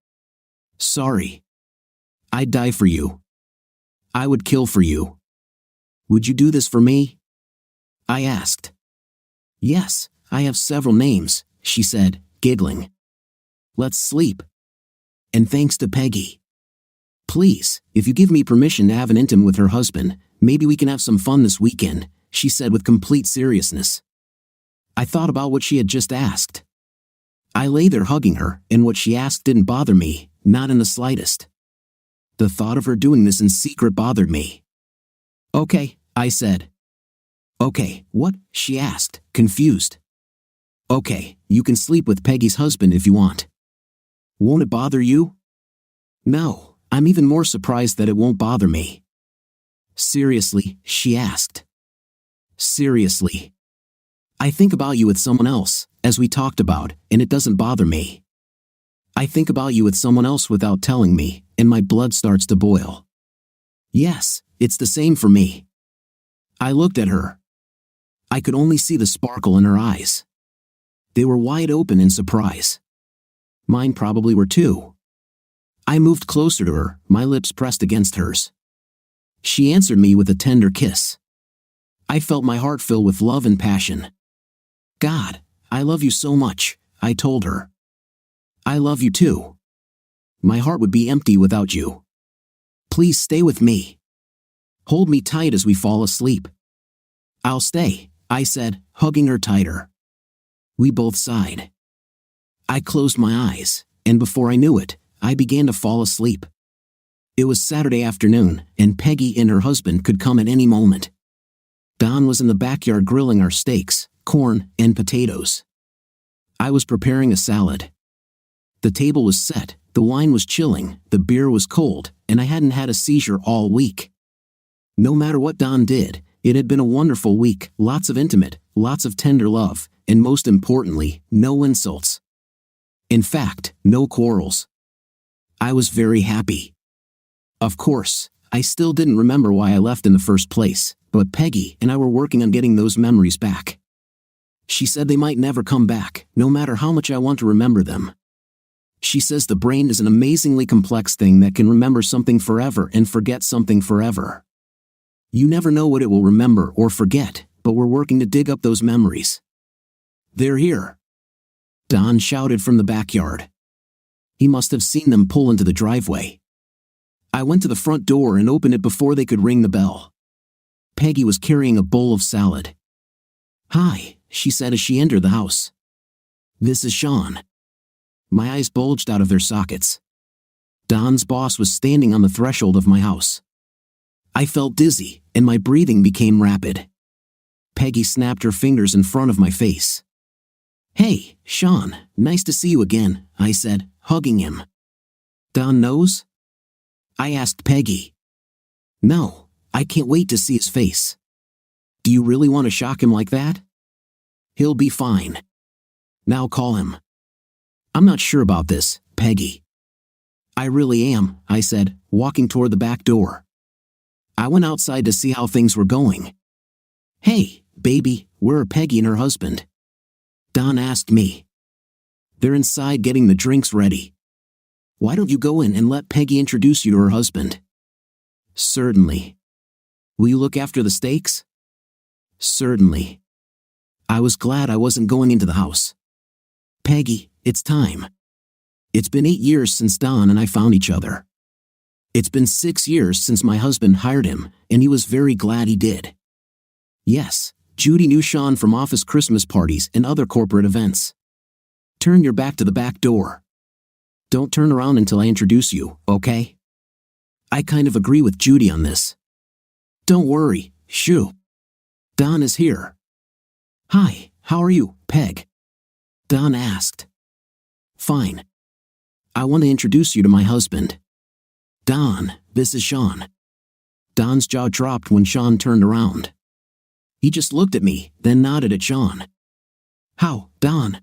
"Sorry. I'd die for you. I would kill for you. Would you do this for me?" I asked. "Yes, I have several names," she said, giggling. "Let's sleep. And thanks to Peggy. Please, if you give me permission to have an intim with her husband, maybe we can have some fun this weekend," she said with complete seriousness. I thought about what she had just asked. I lay there hugging her, and what she asked didn't bother me, not in the slightest. The thought of her doing this in secret bothered me. "Okay," I said. "Okay, what?" she asked, confused. "Okay, you can sleep with Peggy's husband if you want. Won't it bother you?" "No, I'm even more surprised that it won't bother me." "Seriously?" she asked. "Seriously. I think about you with someone else, as we talked about, and it doesn't bother me. I think about you with someone else without telling me, and my blood starts to boil. Yes, it's the same for me." I looked at her. I could only see the sparkle in her eyes. They were wide open in surprise. Mine probably were too. I moved closer to her, my lips pressed against hers. She answered me with a tender kiss. I felt my heart fill with love and passion. "God, I love you so much," I told her. "I love you too. My heart would be empty without you. Please stay with me. Hold me tight as we fall asleep." "I'll stay," I said, hugging her tighter. We both sighed. I closed my eyes, and before I knew it, I began to fall asleep. It was Saturday afternoon, and Peggy and her husband could come at any moment. Don was in the backyard grilling our steaks, corn, and potatoes. I was preparing a salad. The table was set, the wine was chilling, the beer was cold, and I hadn't had a seizure all week. No matter what Don did, it had been a wonderful week, lots of intimate, lots of tender love, and most importantly, no insults. In fact, no quarrels. I was very happy. Of course, I still didn't remember why I left in the first place, but Peggy and I were working on getting those memories back. She said they might never come back, no matter how much I want to remember them. She says the brain is an amazingly complex thing that can remember something forever and forget something forever. You never know what it will remember or forget, but we're working to dig up those memories. They're here. Don shouted from the backyard. He must have seen them pull into the driveway. I went to the front door and opened it before they could ring the bell. Peggy was carrying a bowl of salad. "Hi," she said as she entered the house. "This is Sean." My eyes bulged out of their sockets. Don's boss was standing on the threshold of my house. I felt dizzy, and my breathing became rapid. Peggy snapped her fingers in front of my face. "Hey, Sean, nice to see you again," I said, hugging him. "Don knows?" I asked Peggy. "No, I can't wait to see his face." "Do you really want to shock him like that?" "He'll be fine. Now call him." "I'm not sure about this," Peggy. I really am, I said, walking toward the back door. I went outside to see how things were going. Hey, baby, where are Peggy and her husband? Don asked me. They're inside getting the drinks ready. Why don't you go in and let Peggy introduce you to her husband? Certainly. Will you look after the steaks? Certainly. I was glad I wasn't going into the house. Peggy, it's time. It's been 8 years since Don and I found each other. It's been 6 years since my husband hired him, and he was very glad he did. Yes, Judy knew Sean from office Christmas parties and other corporate events. Turn your back to the back door. Don't turn around until I introduce you, okay? I kind of agree with Judy on this. Don't worry, shoo. Don is here. Hi, how are you, Peg? Don asked. Fine. I want to introduce you to my husband. Don, this is Sean. Don's jaw dropped when Sean turned around. He just looked at me, then nodded at Sean. How, Don?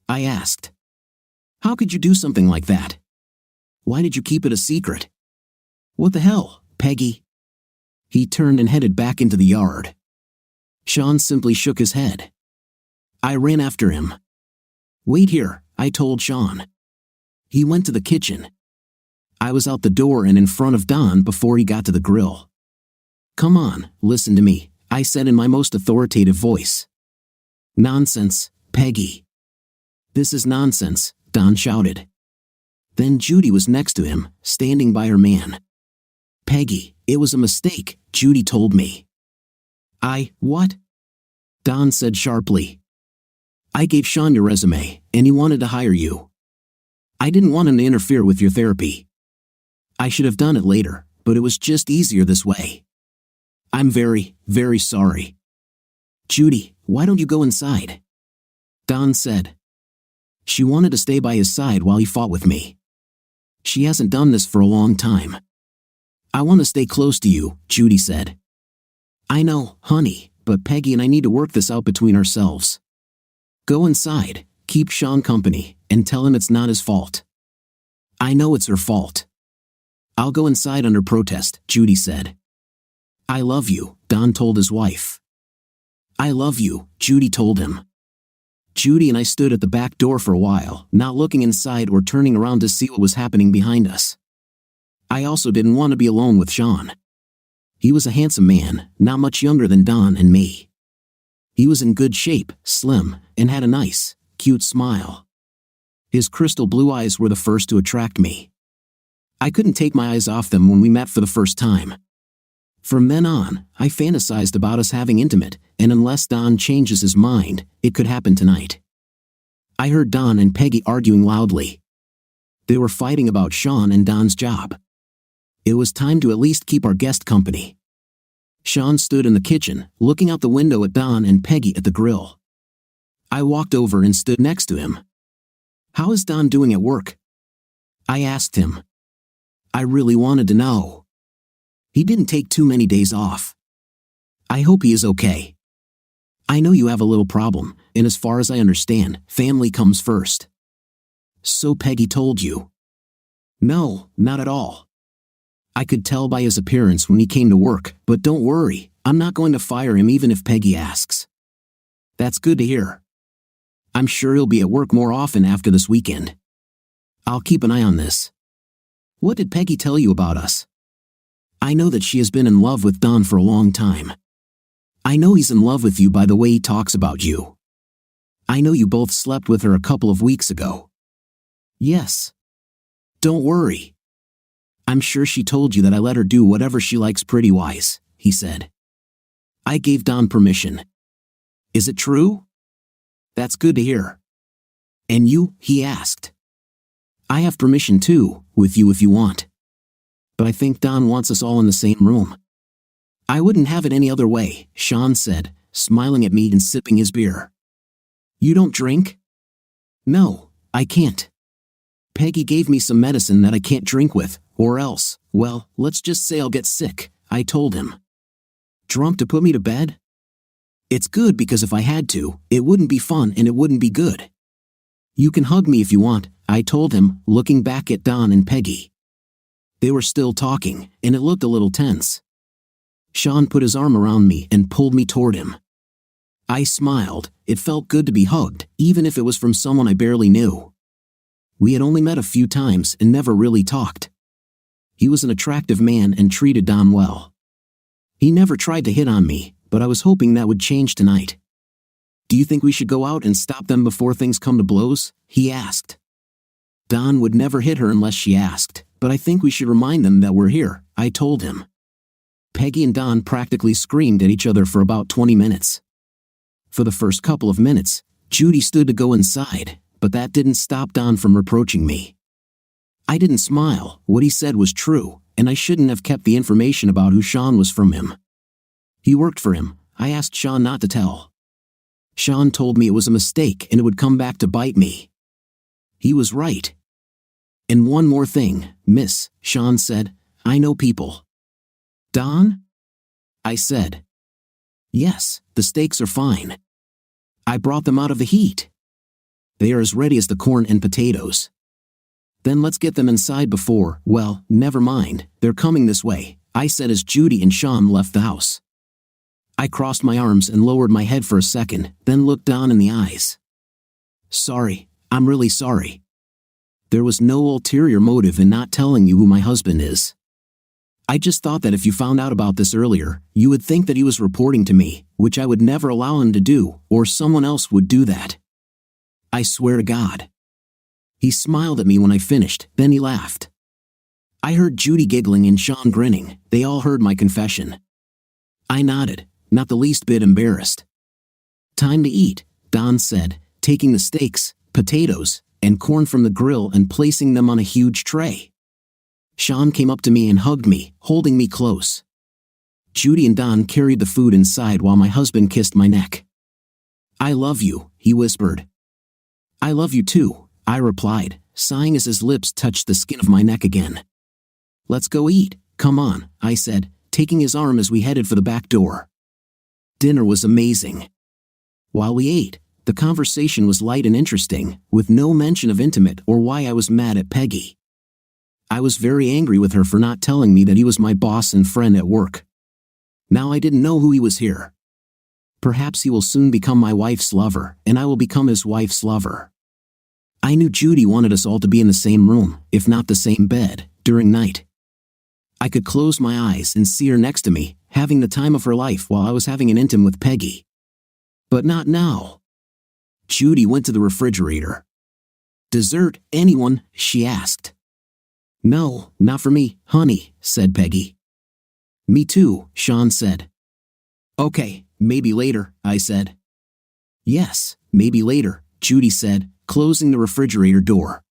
I asked. How could you do something like that? Why did you keep it a secret? What the hell, Peggy? He turned and headed back into the yard. Sean simply shook his head. I ran after him. Wait here, I told Sean. He went to the kitchen. I was out the door and in front of Don before he got to the grill. Come on, listen to me, I said in my most authoritative voice. Nonsense, Peggy. This is nonsense, Don shouted. Then Judy was next to him, standing by her man. Peggy, it was a mistake, Judy told me. What? Don said sharply. I gave Sean your resume, and he wanted to hire you. I didn't want him to interfere with your therapy. I should have done it later, but it was just easier this way. I'm very, very sorry. Judy, why don't you go inside? Don said. She wanted to stay by his side while he fought with me. She hasn't done this for a long time. I want to stay close to you, Judy said. I know, honey, but Peggy and I need to work this out between ourselves. Go inside, keep Sean company, and tell him it's not his fault. I know it's her fault. I'll go inside under protest, Judy said. I love you, Don told his wife. I love you, Judy told him. Judy and I stood at the back door for a while, not looking inside or turning around to see what was happening behind us. I also didn't want to be alone with Sean. He was a handsome man, not much younger than Don and me. He was in good shape, slim, and had a nice, cute smile. His crystal blue eyes were the first to attract me. I couldn't take my eyes off them when we met for the first time. From then on, I fantasized about us having intimate, and unless Don changes his mind, it could happen tonight. I heard Don and Peggy arguing loudly. They were fighting about Sean and Don's job. It was time to at least keep our guest company. Sean stood in the kitchen, looking out the window at Don and Peggy at the grill. I walked over and stood next to him. How is Don doing at work? I asked him. I really wanted to know. He didn't take too many days off. I hope he is okay. I know you have a little problem, and as far as I understand, family comes first. So Peggy told you? No, not at all. I could tell by his appearance when he came to work, but don't worry, I'm not going to fire him even if Peggy asks. That's good to hear. I'm sure he'll be at work more often after this weekend. I'll keep an eye on this. What did Peggy tell you about us? I know that she has been in love with Don for a long time. I know he's in love with you by the way he talks about you. I know you both slept with her a couple of weeks ago. Yes. Don't worry. I'm sure she told you that I let her do whatever she likes pretty wise, he said. I gave Don permission. Is it true? That's good to hear. And you, he asked. I have permission too, with you if you want. But I think Don wants us all in the same room. I wouldn't have it any other way, Sean said, smiling at me and sipping his beer. You don't drink? No, I can't. Peggy gave me some medicine that I can't drink with, or else, well, let's just say I'll get sick, I told him. Drunk to put me to bed? It's good because if I had to, it wouldn't be fun and it wouldn't be good. You can hug me if you want, I told him, looking back at Don and Peggy. They were still talking, and it looked a little tense. Sean put his arm around me and pulled me toward him. I smiled. It felt good to be hugged, even if it was from someone I barely knew. We had only met a few times and never really talked. He was an attractive man and treated Don well. He never tried to hit on me, but I was hoping that would change tonight. "Do you think we should go out and stop them before things come to blows?" he asked. Don would never hit her unless she asked, but I think we should remind them that we're here, I told him. Peggy and Don practically screamed at each other for about 20 minutes. For the first couple of minutes, Judy stood to go inside, but that didn't stop Don from reproaching me. I didn't smile. What he said was true, and I shouldn't have kept the information about who Sean was from him. He worked for him. I asked Sean not to tell. Sean told me it was a mistake and it would come back to bite me. He was right. "And one more thing, miss," Sean said. "I know people." "Don?" I said. "Yes, the steaks are fine. I brought them out of the heat. They are as ready as the corn and potatoes." "Then let's get them inside before, well, never mind, they're coming this way," I said as Judy and Sean left the house. I crossed my arms and lowered my head for a second, then looked Don in the eyes. "Sorry, I'm really sorry. There was no ulterior motive in not telling you who my husband is. I just thought that if you found out about this earlier, you would think that he was reporting to me, which I would never allow him to do, or someone else would do that. I swear to God." He smiled at me when I finished, then he laughed. I heard Judy giggling and Sean grinning. They all heard my confession. I nodded, not the least bit embarrassed. "Time to eat," Don said, taking the steaks, potatoes, and corn from the grill and placing them on a huge tray. Sean came up to me and hugged me, holding me close. Judy and Don carried the food inside while my husband kissed my neck. "I love you," he whispered. "I love you too," I replied, sighing as his lips touched the skin of my neck again. "Let's go eat, come on," I said, taking his arm as we headed for the back door. Dinner was amazing. While we ate, the conversation was light and interesting, with no mention of intimate or why I was mad at Peggy. I was very angry with her for not telling me that he was my boss and friend at work. Now I didn't know who he was here. Perhaps he will soon become my wife's lover, and I will become his wife's lover. I knew Judy wanted us all to be in the same room, if not the same bed, during night. I could close my eyes and see her next to me, having the time of her life while I was having an intim with Peggy. But not now. Judy went to the refrigerator. "Dessert, anyone?" she asked. "No, not for me, honey," said Peggy. "Me too," Sean said. "Okay, maybe later," I said. "Yes, maybe later," Judy said, closing the refrigerator door.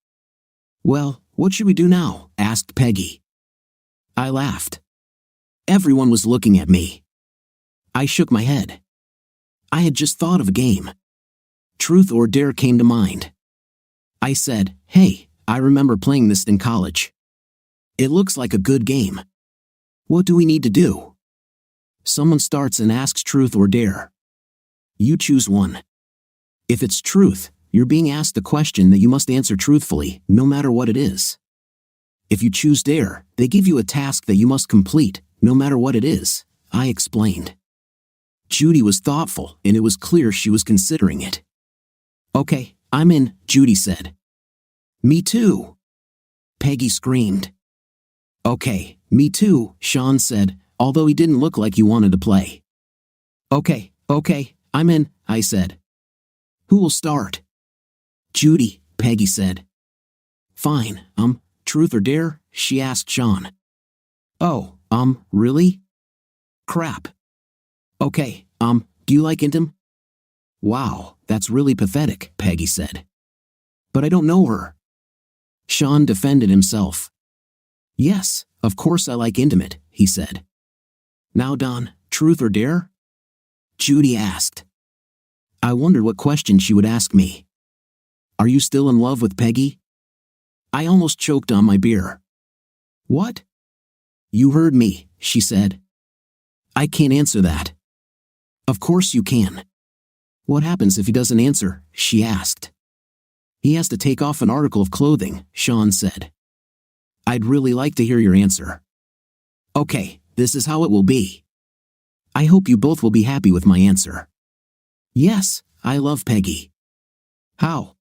"Well, what should we do now?" asked Peggy. I laughed. Everyone was looking at me. I shook my head. I had just thought of a game. Truth or Dare came to mind. I said, "Hey, I remember playing this in college. It looks like a good game. What do we need to do?" Someone starts and asks Truth or Dare. You choose one. If it's truth, you're being asked a question that you must answer truthfully, no matter what it is. If you choose Dare, they give you a task that you must complete, no matter what it is, I explained. Judy was thoughtful, and it was clear she was considering it. "Okay, I'm in," Judy said. "Me too," Peggy screamed. "Okay, me too," Sean said, although he didn't look like he wanted to play. Okay, I'm in," I said. "Who will start?" "Judy," Peggy said. "Fine, Truth or Dare?" she asked Sean. "Oh, really? Crap. Okay, do you like intim?" "Wow, that's really pathetic," Peggy said. "But I don't know her." Sean defended himself. "Yes, of course I like intimate," he said. "Now Don, Truth or Dare?" Judy asked. I wondered what question she would ask me. "Are you still in love with Peggy?" I almost choked on my beer. "What?" "You heard me," she said. "I can't answer that." "Of course you can." "What happens if he doesn't answer?" she asked. He has to take off an article of clothing, Sean said. I'd really like to hear your answer. Okay, this is how it will be. I hope you both will be happy with my answer. Yes, I love Peggy. How?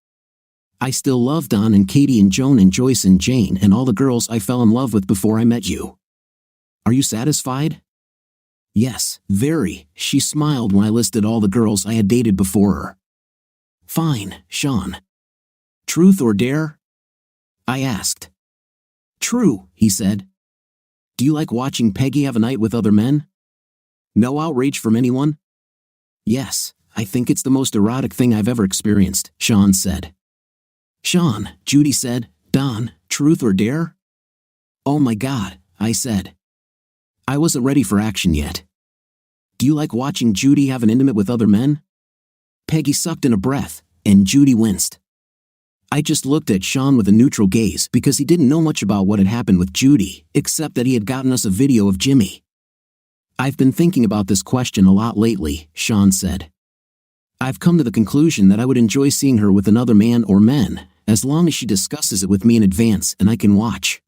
I still love Don and Katie and Joan and Joyce and Jane and all the girls I fell in love with before I met you. Are you satisfied? Yes, very, she smiled when I listed all the girls I had dated before her. Fine, Sean. Truth or dare? I asked. True, he said. Do you like watching Peggy have a night with other men? No outrage from anyone? Yes, I think it's the most erotic thing I've ever experienced, Sean said. Sean, Judy said. Don, truth or dare? Oh my God, I said. I wasn't ready for action yet. Do you like watching Judy have an intimate with other men? Peggy sucked in a breath, and Judy winced. I just looked at Sean with a neutral gaze because he didn't know much about what had happened with Judy, except that he had gotten us a video of Jimmy. I've been thinking about this question a lot lately, Sean said. I've come to the conclusion that I would enjoy seeing her with another man or men, as long as she discusses it with me in advance and I can watch.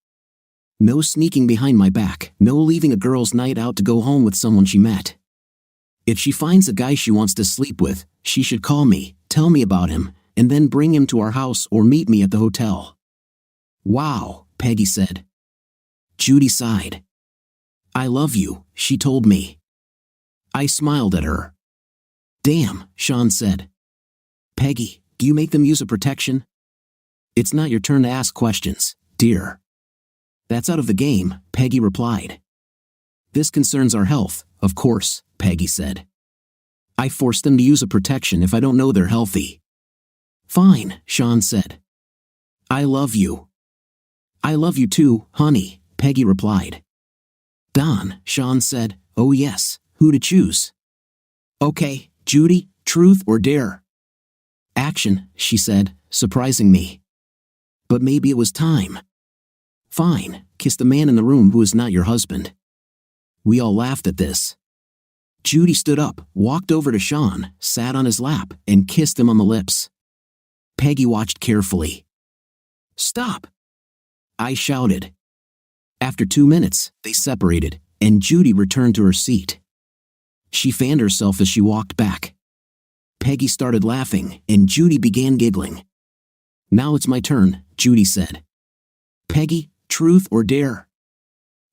No sneaking behind my back, no leaving a girl's night out to go home with someone she met. If she finds a guy she wants to sleep with, she should call me, tell me about him, and then bring him to our house or meet me at the hotel. Wow, Peggy said. Judy sighed. I love you, she told me. I smiled at her. Damn, Sean said. Peggy, do you make them use a protection? It's not your turn to ask questions, dear. That's out of the game, Peggy replied. This concerns our health, of course, Peggy said. I force them to use a protection if I don't know they're healthy. Fine, Sean said. I love you. I love you too, honey, Peggy replied. Don, Sean said. Oh yes, who to choose? Okay, Judy, truth or dare? Action, she said, surprising me. But maybe it was time. Fine, kiss the man in the room who is not your husband. We all laughed at this. Judy stood up, walked over to Sean, sat on his lap, and kissed him on the lips. Peggy watched carefully. Stop! I shouted. After 2 minutes, they separated, and Judy returned to her seat. She fanned herself as she walked back. Peggy started laughing, and Judy began giggling. Now it's my turn, Judy said. Peggy, truth or dare?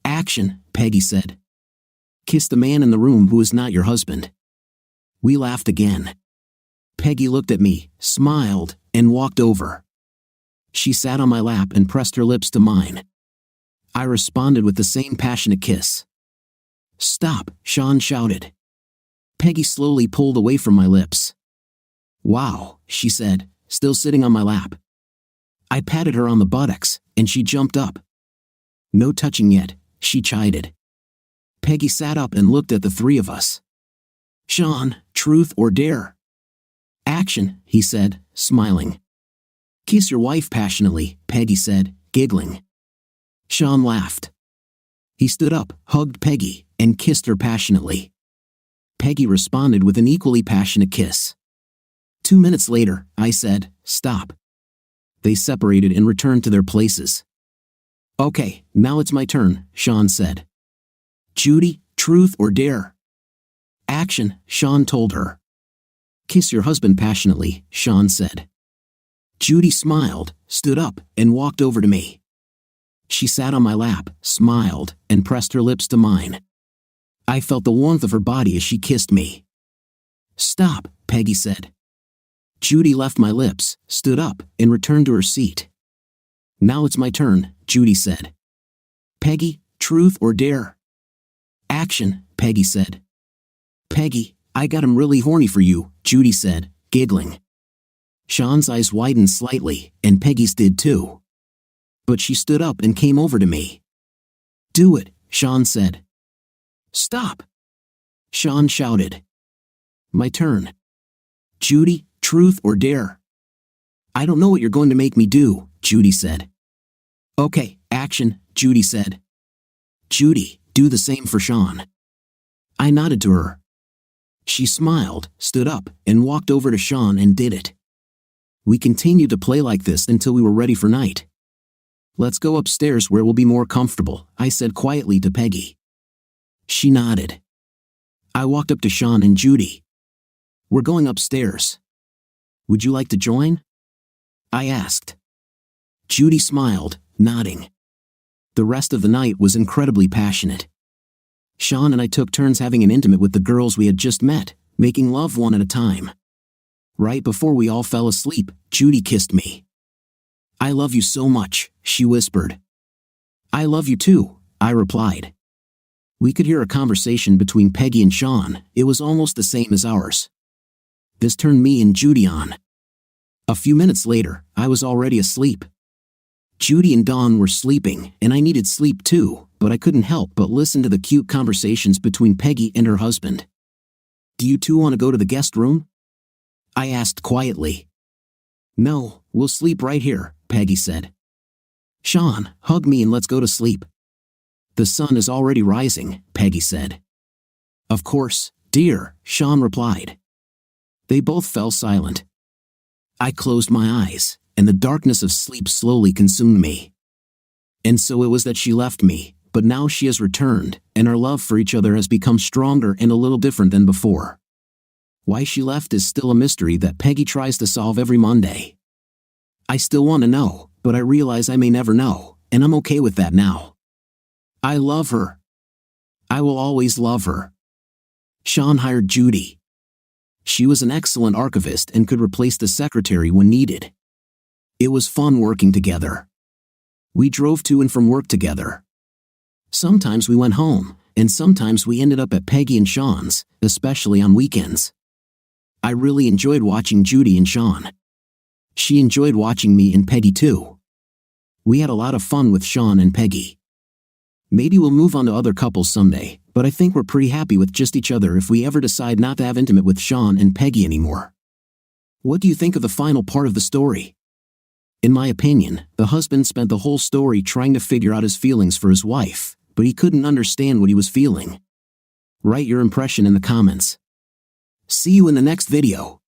Action, Peggy said. Kiss the man in the room who is not your husband. We laughed again. Peggy looked at me, smiled, and walked over. She sat on my lap and pressed her lips to mine. I responded with the same passionate kiss. Stop, Sean shouted. Peggy slowly pulled away from my lips. Wow, she said, still sitting on my lap. I patted her on the buttocks, and she jumped up. No touching yet, she chided. Peggy sat up and looked at the three of us. Sean, truth or dare? Action, he said, smiling. Kiss your wife passionately, Peggy said, giggling. Sean laughed. He stood up, hugged Peggy, and kissed her passionately. Peggy responded with an equally passionate kiss. 2 minutes later, I said, stop. They separated and returned to their places. Okay, now it's my turn, Sean said. Judy, truth or dare? Action, Sean told her. Kiss your husband passionately, Sean said. Judy smiled, stood up, and walked over to me. She sat on my lap, smiled, and pressed her lips to mine. I felt the warmth of her body as she kissed me. Stop, Peggy said. Judy left my lips, stood up, and returned to her seat. Now it's my turn, Judy said. Peggy, truth or dare? Action, Peggy said. Peggy, I got him really horny for you, Judy said, giggling. Sean's eyes widened slightly, and Peggy's did too. But she stood up and came over to me. Do it, Sean said. Stop! Sean shouted. My turn. Judy, truth or dare? I don't know what you're going to make me do, Judy said. Okay, action, Judy said. Judy, do the same for Sean. I nodded to her. She smiled, stood up, and walked over to Sean and did it. We continued to play like this until we were ready for night. "Let's go upstairs where we'll be more comfortable," I said quietly to Peggy. She nodded. I walked up to Sean and Judy. "We're going upstairs. Would you like to join?" I asked. Judy smiled, nodding. The rest of the night was incredibly passionate. Sean and I took turns having an intimate with the girls we had just met, making love one at a time. Right before we all fell asleep, Judy kissed me. "I love you so much," she whispered. "I love you too," I replied. We could hear a conversation between Peggy and Sean. It was almost the same as ours. This turned me and Judy on. A few minutes later, I was already asleep. Judy and Dawn were sleeping, and I needed sleep too, but I couldn't help but listen to the cute conversations between Peggy and her husband. "Do you two want to go to the guest room?" I asked quietly. "No, we'll sleep right here," Peggy said. "Sean, hug me and let's go to sleep." "The sun is already rising," Peggy said. "Of course, dear," Sean replied. They both fell silent. I closed my eyes, and the darkness of sleep slowly consumed me. And so it was that she left me, but now she has returned, and our love for each other has become stronger and a little different than before. Why she left is still a mystery that Peggy tries to solve every Monday. I still want to know, but I realize I may never know, and I'm okay with that now. I love her. I will always love her. Sean hired Judy. She was an excellent archivist and could replace the secretary when needed. It was fun working together. We drove to and from work together. Sometimes we went home, and sometimes we ended up at Peggy and Sean's, especially on weekends. I really enjoyed watching Judy and Sean. She enjoyed watching me and Peggy too. We had a lot of fun with Sean and Peggy. Maybe we'll move on to other couples someday, but I think we're pretty happy with just each other if we ever decide not to have intimate with Sean and Peggy anymore. What do you think of the final part of the story? In my opinion, the husband spent the whole story trying to figure out his feelings for his wife, but he couldn't understand what he was feeling. Write your impression in the comments. See you in the next video.